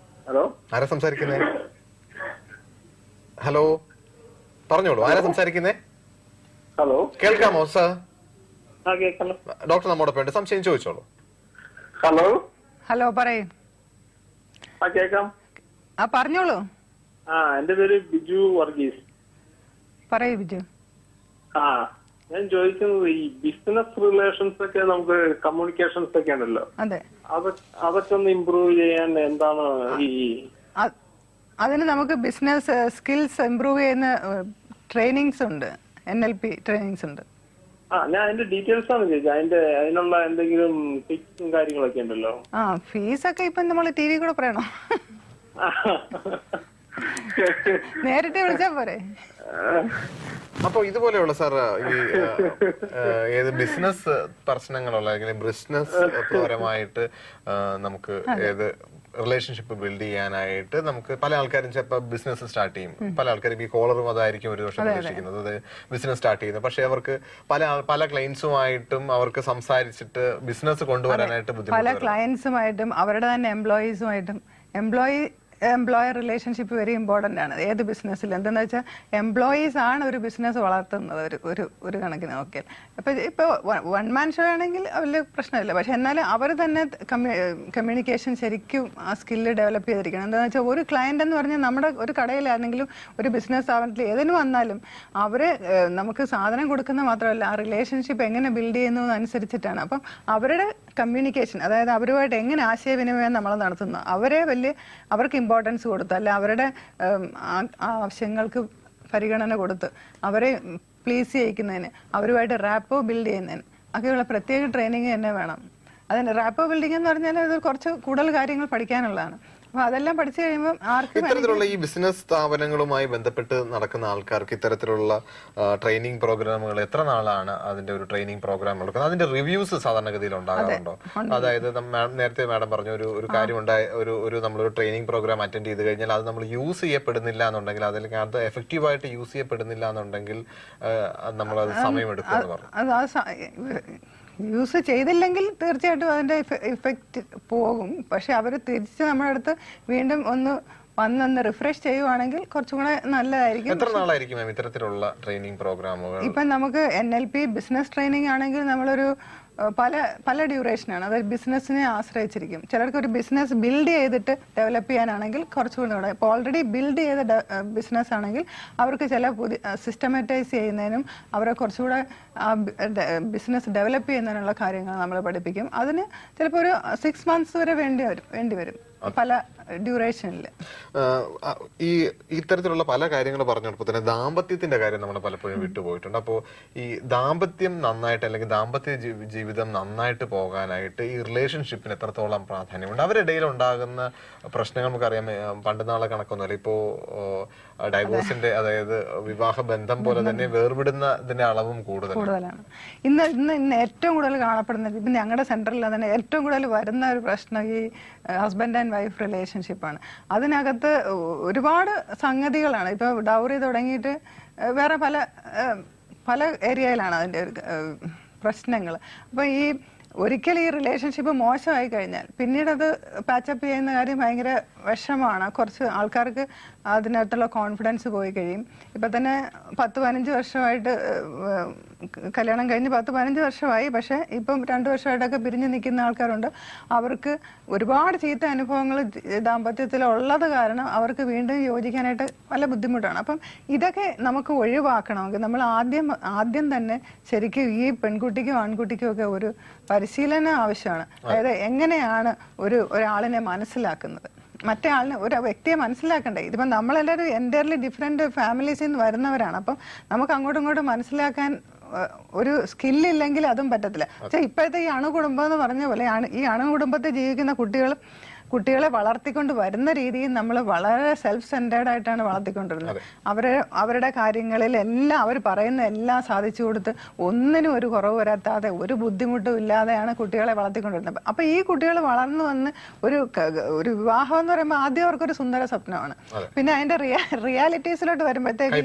ആരാ സംസാരിക്കുന്നേ? ഹലോ, പറഞ്ഞോളൂ. ആരാ സംസാരിക്കുന്നേ? ഹലോ, കേൾക്കാമോ സർ? ഡോക്ടർ നമ്മോടൊപ്പം ഉണ്ട്. സംശയം ചോദിച്ചോളൂ. ഹലോ ഹലോ പറയൂ. കേക്കാം. പറഞ്ഞോളൂ. എന്റെ പേര് ബിജു വർഗീസ്. പറയൂ ബിജു. ഞാൻ ചോദിക്കുന്നത് ഈ ബിസിനസ് റിലേഷൻസ് ഒക്കെ നമുക്ക് കമ്മ്യൂണിക്കേഷൻസ് ഒക്കെ ഉണ്ടല്ലോ, അതെ, അതൊക്കെ ഒന്ന് ഇമ്പ്രൂവ് ചെയ്യാൻ എന്താണ് ഈ അതിന് നമുക്ക് ബിസിനസ് സ്കിൽസ് ഇമ്പ്രൂവ് ചെയ്യുന്ന ട്രെയിനിങ്സ് ഉണ്ട്, NLP ട്രെയിനിങ്സ് ഉണ്ട്. ഞാൻ അതിന്റെ ഡീറ്റെയിൽസ് ആണ് ചോദിച്ചത്. അതിനുള്ള എന്തെങ്കിലും ഫീസും കാര്യങ്ങളൊക്കെ ഉണ്ടല്ലോ? ഫീസൊക്കെ ഇപ്പൊ നമ്മൾ TV കൂടെ പറയണോ? നേരിട്ട് വിളിച്ചാ പോരെ? അപ്പൊ ഇതുപോലെയുള്ള സാർ ഈ ഏത് ബിസിനസ് പ്രശ്നങ്ങളുള്ള അല്ലെങ്കിൽ ബിസിനസ് പരമായിട്ട് നമുക്ക് ഏത് റിലേഷൻഷിപ്പ് ബിൽഡ് ചെയ്യാനായിട്ട് നമുക്ക് പല ആൾക്കാരും ചിലപ്പോൾ ബിസിനസ് സ്റ്റാർട്ട് ചെയ്യും. പല ആൾക്കാരും ഈ കോളറും അതായിരിക്കും ഒരു വർഷം ഉദ്ദേശിക്കുന്നത് ബിസിനസ് സ്റ്റാർട്ട് ചെയ്യുന്നത്. പക്ഷെ അവർക്ക് പല ക്ലയൻസുമായിട്ടും അവർക്ക് സംസാരിച്ചിട്ട് ബിസിനസ് കൊണ്ടുവരാനായിട്ട് ബുദ്ധിമുട്ട്. പല ക്ലയൻസുമായിട്ടും അവരുടെ തന്നെ എംപ്ലോയീസുമായിട്ടും എംപ്ലോയർ റിലേഷൻഷിപ്പ് വെരി ഇമ്പോർട്ടന്റ് ആണ് ഏത് ബിസിനസ്സിൽ. എന്താണെന്ന് വെച്ചാൽ എംപ്ലോയീസ് ആണ് ഒരു ബിസിനസ് വളർത്തുന്നത് ഒരു കണക്കിന് നോക്കിയാൽ. ഇപ്പൊ വൺ മാൻ ഷോ ആണെങ്കിൽ വലിയ പ്രശ്നമില്ല. പക്ഷെ എന്നാലും അവർ തന്നെ കമ്മ്യൂണിക്കേഷൻ ശരിക്കും ആ സ്കില്ല് ഡെവലപ്പ് ചെയ്തിരിക്കണം. എന്താണെന്ന് വെച്ചാൽ ഒരു ക്ലയന്റ് എന്ന് പറഞ്ഞാൽ നമ്മുടെ ഒരു കടയിലാണെങ്കിലും ഒരു ബിസിനസ് സ്ഥാപനത്തിൽ ഏതിന് വന്നാലും അവര് നമുക്ക് സാധനം കൊടുക്കുന്ന മാത്രമല്ല ആ റിലേഷൻഷിപ്പ് എങ്ങനെ ബിൽഡ് ചെയ്യുന്നു അനുസരിച്ചിട്ടാണ്. അപ്പം അവരുടെ കമ്മ്യൂണിക്കേഷൻ, അതായത് അവരുമായിട്ട് എങ്ങനെ ആശയവിനിമയം നമ്മൾ നടത്തുന്നു, അവർക്ക് ഇമ്പോർട്ടൻസ് കൊടുത്ത് അല്ല അവരുടെ ആവശ്യങ്ങൾക്ക് പരിഗണന കൊടുത്ത് അവരെ പ്ലീസ് ചെയ്യിക്കുന്നതിന്, അവരുമായിട്ട് റാപ്പോ ബിൽഡ് ചെയ്യുന്നതിന് ഒക്കെയുള്ള പ്രത്യേക ട്രെയിനിങ് തന്നെ വേണം. അതിന് റാപ്പോ ബിൽഡിംഗ് എന്ന് പറഞ്ഞാൽ അത് കുറച്ച് കൂടുതൽ കാര്യങ്ങൾ പഠിക്കാനുള്ളതാണ്. അപ്പൊ അതെല്ലാം പഠിച്ചു കഴിയുമ്പോൾ ഇത്തരത്തിലുള്ള ഈ ബിസിനസ് സ്ഥാപനങ്ങളുമായി ബന്ധപ്പെട്ട് നടക്കുന്ന ആൾക്കാർക്ക് ഇത്തരത്തിലുള്ള ട്രെയിനിങ് പ്രോഗ്രാമുകൾ എത്ര നാളാണ് അതിന്റെ ഒരു ട്രെയിനിങ് പ്രോഗ്രാം നടക്കുന്നത്? അതിന്റെ റിവ്യൂസ് സാധാരണഗതിയിൽ ഉണ്ടാകാറുണ്ടോ? അതായത് നേരത്തെ മാഡം പറഞ്ഞ ഒരു കാര്യം ഉണ്ടായ ഒരു നമ്മളൊരു ട്രെയിനിങ് പ്രോഗ്രാം അറ്റൻഡ് ചെയ്ത് കഴിഞ്ഞാൽ അത് നമ്മൾ യൂസ് ചെയ്യപ്പെടുന്നില്ല എന്നുണ്ടെങ്കിൽ, അതിലേക്ക് അത് എഫക്റ്റീവായിട്ട് യൂസ് ചെയ്യപ്പെടുന്നില്ല എന്നുണ്ടെങ്കിൽ നമ്മൾ അത് സമയമെടുക്കുമെന്ന് പറഞ്ഞു. യൂസ് ചെയ്തില്ലെങ്കിൽ തീർച്ചയായിട്ടും അതിന്റെ ഇഫക്റ്റ് പോകും. പക്ഷെ അവർ തിരിച്ച് നമ്മുടെ അടുത്ത് വീണ്ടും വന്നൊന്ന് റിഫ്രഷ് ചെയ്യുവാണെങ്കിൽ കുറച്ചും കൂടെ നല്ലതായിരിക്കും. എത്ര നാളായിരിക്കും ഇത്തരത്തിലുള്ള ട്രെയിനിങ് പ്രോഗ്രാമുകൾ? ഇപ്പൊ നമുക്ക് NLP ബിസിനസ് ട്രെയിനിങ് ആണെങ്കിൽ നമ്മളൊരു പല ഡ്യൂറേഷനാണ്. അത് ബിസിനസ്സിനെ ആശ്രയിച്ചിരിക്കും. ചിലർക്ക് ഒരു ബിസിനസ് ബിൽഡ് ചെയ്തിട്ട് ഡെവലപ്പ് ചെയ്യാനാണെങ്കിൽ കുറച്ചുകൂടി കൂടെ, ഇപ്പോൾ ഓൾറെഡി ബിൽഡ് ചെയ്ത ബിസിനസ് ആണെങ്കിൽ അവർക്ക് ചില പുതിയ സിസ്റ്റമാറ്റൈസ് ചെയ്യുന്നതിനും അവരെ കുറച്ചുകൂടെ ബിസിനസ് ഡെവലപ്പ് ചെയ്യുന്നതിനുള്ള കാര്യങ്ങൾ നമ്മൾ പഠിപ്പിക്കും. അതിന് ചിലപ്പോൾ ഒരു 6 months വരെ വേണ്ടി വരും പല ഡ്യൂറേഷനിൽ. ഈ ഇത്തരത്തിലുള്ള പല കാര്യങ്ങൾ പറഞ്ഞപ്പോൾ തന്നെ ദാമ്പത്യത്തിന്റെ കാര്യം നമ്മൾ പലപ്പോഴും വിട്ടുപോയിട്ടുണ്ട്. അപ്പോൾ ഈ ദാമ്പത്യം നന്നായിട്ട് അല്ലെങ്കിൽ ദാമ്പത്യ ജീവിതം നന്നായിട്ട് പോകാനായിട്ട് ഈ റിലേഷൻഷിപ്പിന് എത്രത്തോളം പ്രാധാന്യമുണ്ട്? അവരിടയിൽ ഉണ്ടാകുന്ന പ്രശ്നങ്ങൾ നമുക്കറിയാം. പണ്ട് നാളെ കണക്കൊന്നുമല്ല, ഇപ്പോ ഡൈവോഴ്സിന്റെ അതായത് വിവാഹ ബന്ധം പോലെ തന്നെ വേർവിടുന്നതിന്റെ അളവും കൂടുതലാണ്. ഇന്ന് ഏറ്റവും കൂടുതൽ കാണപ്പെടുന്നത് ഇപ്പം ഞങ്ങളുടെ സെന്ററിൽ തന്നെ ഏറ്റവും കൂടുതൽ വരുന്ന ഒരു പ്രശ്നം ഈ ഹസ്ബൻഡ് ആൻഡ് വൈഫ് റിലേഷൻഷിപ്പാണ്. അതിനകത്ത് ഒരുപാട് സംഗതികളാണ്. ഇപ്പൊ ഡൗറി തുടങ്ങിയിട്ട് വേറെ പല ഏരിയയിലാണ് അതിന്റെ പ്രശ്നങ്ങൾ. അപ്പൊ ഒരിക്കൽ ഈ റിലേഷൻഷിപ്പ് മോശമായി കഴിഞ്ഞാൽ പിന്നീട് അത് പാച്ചപ്പ് ചെയ്യുന്ന കാര്യം ഭയങ്കര വിഷമാണ്. കുറച്ച് ആൾക്കാർക്ക് അതിനകത്തുള്ള കോൺഫിഡൻസ് പോയി കഴിയും. ഇപ്പൊ തന്നെ 10-15 വർഷമായിട്ട് കല്യാണം കഴിഞ്ഞ് 10-15 വർഷമായി, പക്ഷെ ഇപ്പം 2 വർഷമായിട്ടൊക്കെ പിരിഞ്ഞു നിൽക്കുന്ന ആൾക്കാരുണ്ട്. അവർക്ക് ഒരുപാട് ചീത്ത അനുഭവങ്ങൾ ദാമ്പത്യത്തിലുള്ളത് കാരണം അവർക്ക് വീണ്ടും യോജിക്കാനായിട്ട് നല്ല ബുദ്ധിമുട്ടാണ്. അപ്പം ഇതൊക്കെ നമുക്ക് ഒഴിവാക്കണമെങ്കിൽ നമ്മൾ ആദ്യം തന്നെ ശരിക്കും ഈ പെൺകുട്ടിക്കും ആൺകുട്ടിക്കും ഒക്കെ ഒരു പരിശീലനം ആവശ്യമാണ്. അതായത് എങ്ങനെയാണ് ഒരാളിനെ മനസ്സിലാക്കുന്നത്, മറ്റേ ആളിനെ ഒരു വ്യക്തിയെ മനസ്സിലാക്കണ്ടേ. ഇതിപ്പം നമ്മളെല്ലാവരും എൻ്റയർലി ഡിഫറെന്റ് ഫാമിലീസിൽ നിന്ന് വരുന്നവരാണ്. അപ്പം നമുക്ക് അങ്ങോട്ടും ഇങ്ങോട്ടും മനസ്സിലാക്കാൻ ഒരു സ്കില്ലില്ലെങ്കിൽ അതും പറ്റത്തില്ല. പക്ഷെ ഇപ്പോഴത്തെ ഈ അണുകുടുംബം എന്ന് പറഞ്ഞ പോലെ ഈ അണുകുടുംബത്തിൽ ജീവിക്കുന്ന കുട്ടികളെ വളർത്തിക്കൊണ്ട് വരുന്ന രീതിയിൽ നമ്മൾ വളരെ സെൽഫ് സെന്റേർഡ് ആയിട്ടാണ് വളർത്തിക്കൊണ്ടിരുന്നത്. അവരുടെ കാര്യങ്ങളിൽ എല്ലാം അവർ പറയുന്ന എല്ലാം സാധിച്ചു കൊടുത്ത് ഒന്നിനും ഒരു കുറവ് വരാത്താതെ ഒരു ബുദ്ധിമുട്ടും ഇല്ലാതെയാണ് കുട്ടികളെ വളർത്തിക്കൊണ്ടിരുന്നത്. അപ്പൊ ഈ കുട്ടികൾ വളർന്നു വന്ന് ഒരു വിവാഹം എന്ന് പറയുമ്പോൾ ആദ്യം അവർക്കൊരു സുന്ദര സ്വപ്നമാണ്. പിന്നെ അതിന്റെ റിയാലിറ്റീസിലോട്ട് വരുമ്പോഴത്തേക്ക്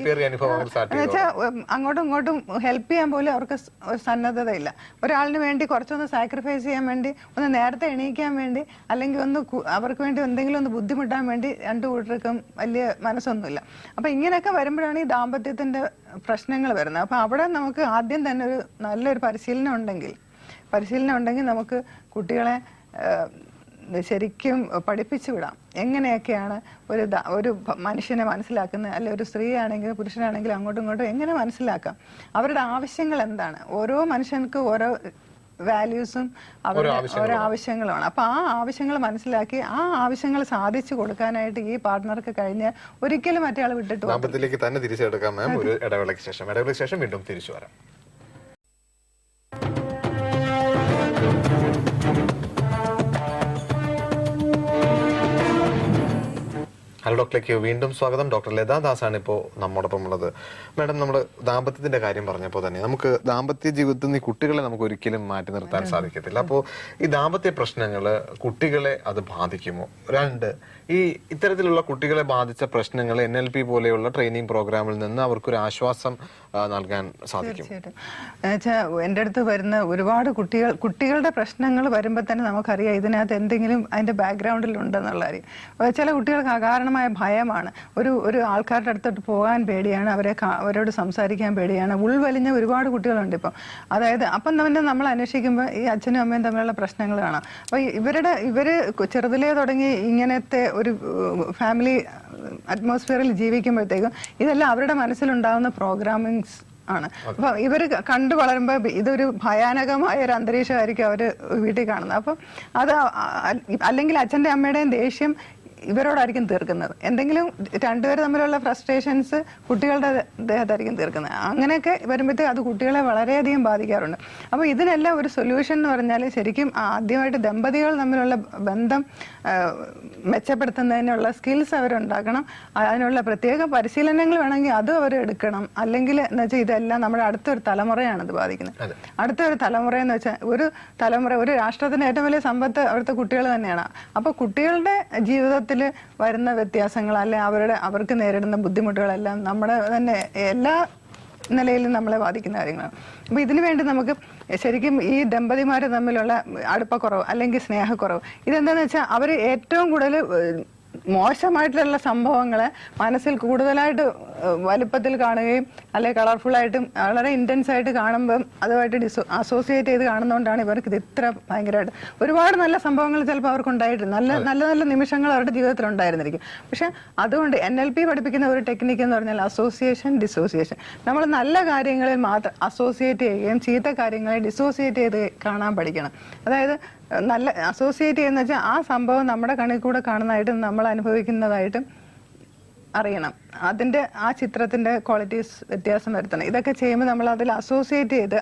വെച്ചാൽ അങ്ങോട്ടും ഇങ്ങോട്ടും ഹെൽപ്പ് ചെയ്യാൻ പോലും അവർക്ക് സന്നദ്ധതയില്ല. ഒരാളിന് വേണ്ടി കുറച്ചൊന്ന് സാക്രിഫൈസ് ചെയ്യാൻ വേണ്ടി, ഒന്ന് നേരത്തെ എണീക്കാൻ വേണ്ടി, അല്ലെങ്കിൽ ഒന്ന് അവർക്ക് വേണ്ടി എന്തെങ്കിലും ഒന്ന് ബുദ്ധിമുട്ടാൻ വേണ്ടി 2 കൂട്ടർക്കും വലിയ മനസ്സൊന്നുമില്ല. അപ്പൊ ഇങ്ങനെയൊക്കെ വരുമ്പോഴാണ് ഈ ദാമ്പത്യത്തിന്റെ പ്രശ്നങ്ങൾ വരുന്നത്. അപ്പൊ അവിടെ നമുക്ക് ആദ്യം തന്നെ നല്ലൊരു പരിശീലനം ഉണ്ടെങ്കിൽ നമുക്ക് കുട്ടികളെ ശരിക്കും പഠിപ്പിച്ചു വിടാം. എങ്ങനെയൊക്കെയാണ് ഒരു മനുഷ്യനെ മനസ്സിലാക്കുന്നത്, അല്ലെ ഒരു സ്ത്രീ ആണെങ്കിലും പുരുഷനാണെങ്കിലും അങ്ങോട്ടും ഇങ്ങോട്ടും എങ്ങനെ മനസ്സിലാക്കാം, അവരുടെ ആവശ്യങ്ങൾ എന്താണ്. ഓരോ മനുഷ്യർക്ക് ഓരോ വാല്യൂസും അവരുടെ ഓരോ ആവശ്യങ്ങളുമാണ്. അപ്പൊ ആ ആവശ്യങ്ങൾ മനസ്സിലാക്കി ആ ആവശ്യങ്ങൾ സാധിച്ചു കൊടുക്കാനായിട്ട് ഈ പാർട്ട്ണർക്ക് കഴിഞ്ഞ് ഒരിക്കലും മറ്റേ ആൾ വിട്ടിട്ട് ദാമ്പത്യത്തിലേക്ക് തന്നെ തിരിച്ചെടുക്കാം മാം. ഒരു ഇടവേളയ്ക്ക് ശേഷം വീണ്ടും തിരിച്ചു വരാം. ഹലോ ഡോക്ടറിലേക്ക് വീണ്ടും സ്വാഗതം. ഡോക്ടർ ലതാ ദാസാണ് ഇപ്പോൾ നമ്മോടൊപ്പം ഉള്ളത്. മാഡം, നമ്മൾ ദാമ്പത്യത്തിന്റെ കാര്യം പറഞ്ഞപ്പോൾ തന്നെ നമുക്ക് ദാമ്പത്യ ജീവിതത്തിൽ നിന്ന് ഈ കുട്ടികളെ നമുക്ക് ഒരിക്കലും മാറ്റി നിർത്താൻ സാധിക്കത്തില്ല. അപ്പോൾ ഈ ദാമ്പത്യ പ്രശ്നങ്ങള് കുട്ടികളെ അത് ബാധിക്കുമോ? രണ്ട്, ഈ ഇത്തരത്തിലുള്ള കുട്ടികളെ ബാധിച്ച പ്രശ്നങ്ങൾ NLP പോലെയുള്ള ട്രെയിനിങ് പ്രോഗ്രാമിൽ നിന്ന് അവർക്കൊരു ആശ്വാസം നൽകാൻ സാധിക്കും? തീർച്ചയായിട്ടും. എൻ്റെ അടുത്ത് വരുന്ന ഒരുപാട് കുട്ടികളുടെ പ്രശ്നങ്ങൾ വരുമ്പോൾ തന്നെ നമുക്കറിയാം ഇതിനകത്ത് എന്തെങ്കിലും അതിന്റെ ബാക്ക്ഗ്രൗണ്ടിൽ ഉണ്ടെന്നുള്ള കാര്യം. ചില കുട്ടികൾക്ക് അകാരണമായ ഭയമാണ്, ഒരു ആൾക്കാരുടെ അടുത്തോട്ട് പോകാൻ പേടിയാണ്, അവരോട് സംസാരിക്കാൻ പേടിയാണ്, ഉൾവലിഞ്ഞ ഒരുപാട് കുട്ടികളുണ്ട് ഇപ്പം. അതായത് അപ്പം തന്നെ നമ്മൾ അന്വേഷിക്കുമ്പോൾ ഈ അച്ഛനും അമ്മയും തമ്മിലുള്ള പ്രശ്നങ്ങൾ കാണാം. അപ്പൊ ഇവര് ചെറുതിലേ തുടങ്ങി ഇങ്ങനത്തെ ഒരു ഫാമിലി അറ്റ്മോസ്ഫിയറിൽ ജീവിക്കുമ്പോഴത്തേക്കും ഇതെല്ലാം അവരുടെ മനസ്സിലുണ്ടാകുന്ന പ്രോഗ്രാമിങ്സ് ആണ്. അപ്പൊ ഇവര് കണ്ടു വളരുമ്പോ ഇതൊരു ഭയാനകമായ ഒരു അന്തരീക്ഷമായിരിക്കും അവര് വീട്ടിൽ കാണുന്നത്. അപ്പം അത് അല്ലെങ്കിൽ അച്ഛന്റെ അമ്മയുടെയും ദേഷ്യം ഇവരോടായിരിക്കും തീർക്കുന്നത്. എന്തെങ്കിലും രണ്ടുപേരും തമ്മിലുള്ള ഫ്രസ്ട്രേഷൻസ് കുട്ടികളുടെ ദേഹത്തായിരിക്കും തീർക്കുന്നത്. അങ്ങനെയൊക്കെ വരുമ്പോഴത്തേക്ക് അത് കുട്ടികളെ വളരെയധികം ബാധിക്കാറുണ്ട്. അപ്പോൾ ഇതിനെല്ലാം ഒരു സൊല്യൂഷൻ എന്ന് പറഞ്ഞാൽ ശരിക്കും ആദ്യമായിട്ട് ദമ്പതികൾ തമ്മിലുള്ള ബന്ധം മെച്ചപ്പെടുത്തുന്നതിനുള്ള സ്കിൽസ് അവരുണ്ടാക്കണം. അതിനുള്ള പ്രത്യേക പരിശീലനങ്ങൾ വേണമെങ്കിൽ അതും അവർ എടുക്കണം. അല്ലെങ്കിൽ എന്ന് വെച്ചാൽ ഇതെല്ലാം നമ്മുടെ അടുത്തൊരു തലമുറയാണ് ഇത് ബാധിക്കുന്നത്. അടുത്തൊരു തലമുറ എന്ന് വെച്ചാൽ ഒരു രാഷ്ട്രത്തിന്റെ ഏറ്റവും വലിയ സമ്പത്ത് അവിടുത്തെ കുട്ടികൾ തന്നെയാണ്. അപ്പോൾ കുട്ടികളുടെ ജീവിതത്തിൽ വരുന്ന വ്യത്യാസങ്ങൾ അല്ലെ അവർക്ക് നേരിടുന്ന ബുദ്ധിമുട്ടുകളെല്ലാം നമ്മുടെ തന്നെ എല്ലാ നിലയിലും നമ്മളെ ബാധിക്കുന്ന കാര്യങ്ങളാണ്. അപ്പൊ ഇതിനു വേണ്ടി നമുക്ക് ശരിക്കും ഈ ദമ്പതിമാർ തമ്മിലുള്ള അടുപ്പക്കുറവ് അല്ലെങ്കിൽ സ്നേഹക്കുറവ് ഇതെന്താന്ന് വെച്ചാൽ അവർ ഏറ്റവും കൂടുതൽ മോശമായിട്ടുള്ള സംഭവങ്ങളെ മനസ്സിൽ കൂടുതലായിട്ട് വലുപ്പത്തിൽ കാണുകയും അല്ലെ കളർഫുൾ ആയിട്ടും വളരെ ഇന്റൻസ് ആയിട്ട് കാണുമ്പം അതുമായിട്ട് അസോസിയേറ്റ് ചെയ്ത് കാണുന്നതുകൊണ്ടാണ് ഇവർക്ക് ഇത് ഇത്ര ഭയങ്കരമായിട്ട്. ഒരുപാട് നല്ല സംഭവങ്ങൾ ചിലപ്പോൾ അവർക്ക് ഉണ്ടായിട്ടുണ്ട്, നല്ല നിമിഷങ്ങൾ അവരുടെ ജീവിതത്തിൽ ഉണ്ടായിരുന്നിരിക്കും. പക്ഷെ അതുകൊണ്ട് NLP പഠിപ്പിക്കുന്ന ഒരു ടെക്നിക്ക് എന്ന് പറഞ്ഞാൽ അസോസിയേഷൻ ഡിസോസിയേഷൻ. നമ്മൾ നല്ല കാര്യങ്ങളിൽ മാത്രം അസോസിയേറ്റ് ചെയ്യുകയും ചീത്ത കാര്യങ്ങളെ ഡിസോസിയേറ്റ് ചെയ്ത് കാണാൻ പഠിക്കണം. അതായത് നല്ല അസോസിയേറ്റ് ചെയ്യുന്ന വെച്ചാൽ ആ സംഭവം നമ്മുടെ കണ്ണിൽ കൂടെ കാണുന്നതായിട്ടും നമ്മൾ അനുഭവിക്കുന്നതായിട്ടും അറിയണം. അതിന്റെ ആ ചിത്രത്തിന്റെ ക്വാളിറ്റീസ് വ്യത്യാസം വരുത്തണം. ഇതൊക്കെ ചെയ്യുമ്പോൾ നമ്മൾ അതിൽ അസോസിയേറ്റ് ചെയ്ത്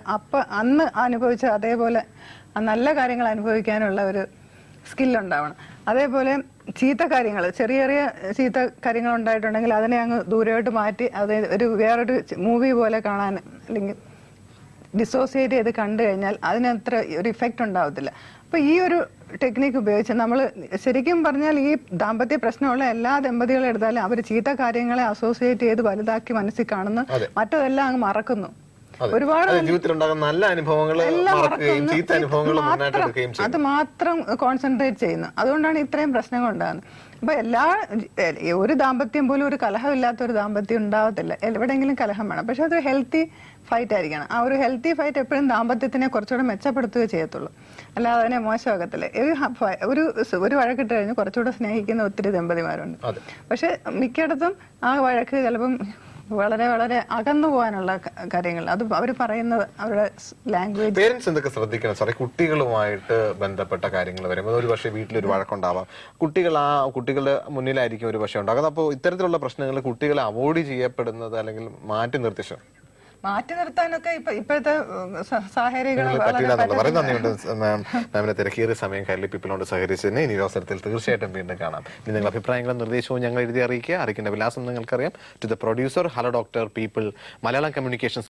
അന്ന് അനുഭവിച്ച അതേപോലെ നല്ല കാര്യങ്ങൾ അനുഭവിക്കാനുള്ള ഒരു സ്കില്ലുണ്ടാവണം. അതേപോലെ ചീത്ത കാര്യങ്ങൾ ചെറിയ ചീത്ത കാര്യങ്ങൾ ഉണ്ടായിട്ടുണ്ടെങ്കിൽ അതിനെ അങ്ങ് ദൂരെയോട്ട് മാറ്റി അത് വേറൊരു മൂവി പോലെ കാണാൻ അല്ലെങ്കിൽ ഡിസോസിയേറ്റ് ചെയ്ത് കണ്ടു കഴിഞ്ഞാൽ അതിനത്ര ഒരു ഇഫക്റ്റ് ഉണ്ടാവത്തില്ല. അപ്പൊ ഈ ഒരു ടെക്നിക്ക് ഉപയോഗിച്ച് നമ്മൾ ശരിക്കും പറഞ്ഞാൽ ഈ ദാമ്പത്യ പ്രശ്നമുള്ള എല്ലാ ദമ്പതികളും എടുത്താലും അവർ ചീത്ത കാര്യങ്ങളെ അസോസിയേറ്റ് ചെയ്ത് വലുതാക്കി മനസ്സിൽ കാണുന്നു, മറ്റതെല്ലാം അങ്ങ് മറക്കുന്നു. ഒരുപാട് നല്ല അനുഭവങ്ങൾ അത് മാത്രം കോൺസെൻട്രേറ്റ് ചെയ്യുന്നു. അതുകൊണ്ടാണ് ഇത്രയും പ്രശ്നങ്ങൾ ഉണ്ടാകുന്നത്. അപ്പൊ ഒരു ദാമ്പത്യം പോലും ഒരു കലഹമില്ലാത്ത ഒരു ദാമ്പത്യം ഉണ്ടാവത്തില്ല. എവിടെയെങ്കിലും കലഹം വേണം, പക്ഷെ അതൊരു ഹെൽത്തി ഫൈറ്റ് ആയിരിക്കണം. ആ ഒരു ഹെൽത്തി ഫൈറ്റ് എപ്പോഴും ദാമ്പത്യത്തിനെ കുറച്ചുകൂടെ മെച്ചപ്പെടുത്തുകയോ ചെയ്യത്തുള്ളൂ, അല്ലാതെ അതിനെ മോശമാകത്തില്ല. ഒരു വഴക്കിട്ട് കഴിഞ്ഞ് കുറച്ചുകൂടെ സ്നേഹിക്കുന്ന ഒത്തിരി ദമ്പതിമാരുണ്ട്. പക്ഷെ മിക്കയിടത്തും ആ വഴക്ക് ചിലപ്പം വളരെ വളരെ അകന്നു പോകാനുള്ള കാര്യങ്ങൾ അത് അവർ പറയുന്നത് അവരുടെ ലാംഗ്വേജ്. പേരൻസ് എന്തൊക്കെ ശ്രദ്ധിക്കണം സാറേ കുട്ടികളുമായിട്ട് ബന്ധപ്പെട്ട കാര്യങ്ങൾ വരുമ്പോൾ? ഒരു പക്ഷേ വീട്ടിലൊരു വഴക്കുണ്ടാവാം, കുട്ടികളുടെ മുന്നിലായിരിക്കും ഒരു പക്ഷേ ഉണ്ടാകുന്നത്. അപ്പോൾ ഇത്തരത്തിലുള്ള പ്രശ്നങ്ങൾ കുട്ടികളെ അവോയ്ഡ് ചെയ്യപ്പെടുന്നത് അല്ലെങ്കിൽ മാറ്റി നിർത്താനൊക്കെ ഇപ്പോഴത്തെ സാഹചര്യങ്ങൾ മാമിനെ തിരക്കേറിയ സമയം കൈരളി പീപ്പിളിനോട് സഹകരിച്ചതിന് ഇനി അവസരത്തിൽ തീർച്ചയായിട്ടും വീണ്ടും കാണാം. ഇനി നിങ്ങളുടെ അഭിപ്രായങ്ങളും നിർദ്ദേശവും ഞങ്ങൾ എഴുതി അറിയിക്കുക. അറിയിക്കേണ്ട വിലാസം നിങ്ങൾക്കറിയാം. To the producer, hello doctor people, Malayalam communications